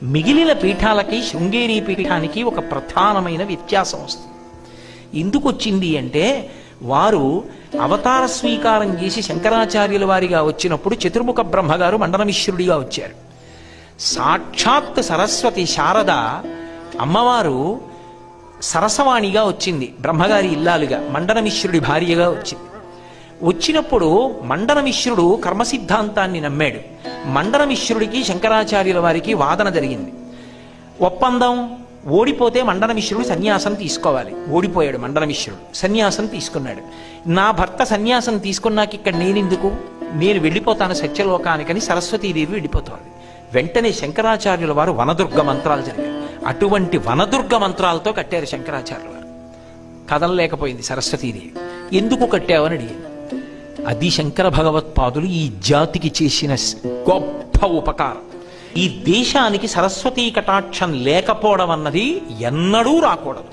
మిగిలిన పీఠాలకి శృంగేరి పీఠానికి ఒక ప్రధానమైన వ్యత్యాసం వస్తుంది. ఎందుకు వచ్చింది అంటే, వారు అవతార స్వీకారం చేసి శంకరాచార్యుల వారిగా వచ్చినప్పుడు చతుర్ముఖ బ్రహ్మగారు మండనమిశ్రుడిగా వచ్చారు. సాక్షాత్ సరస్వతి శారద అమ్మవారు సరసవాణిగా వచ్చింది, బ్రహ్మగారి ఇల్లాలుగా మండనమిశ్రుడి భార్యగా వచ్చింది. వచ్చినప్పుడు మండనమిశ్రుడు కర్మసిద్ధాంతాన్ని నమ్మాడు. మండనమిశ్రుడికి శంకరాచార్యుల వారికి వాదన జరిగింది. ఒప్పందం, ఓడిపోతే మండనమిశ్రుడు సన్యాసం తీసుకోవాలి. ఓడిపోయాడు మండనమిశ్రుడు, సన్యాసం తీసుకున్నాడు. నా భర్త సన్యాసం తీసుకున్నాక ఇక్కడ నేనెందుకు, నేను వెళ్ళిపోతాను సత్యలోకానికని సరస్వతీదేవి వెళ్ళిపోతోంది. వెంటనే శంకరాచార్యుల వారు వనదుర్గ మంత్రాలు జరిగారు. అటువంటి వనదుర్గ మంత్రాలతో కట్టారు శంకరాచార్యుల వారు. కదలలేకపోయింది సరస్వతీదేవి. ఎందుకు కట్టావని అడిగింది. అది శంకర భగవత్పాదులు ఈ జాతికి చేసిన గొప్ప ఉపకారం. ఈ దేశానికి సరస్వతీ కటాక్షం లేకపోవడం అన్నది ఎన్నడూ రాకూడదు.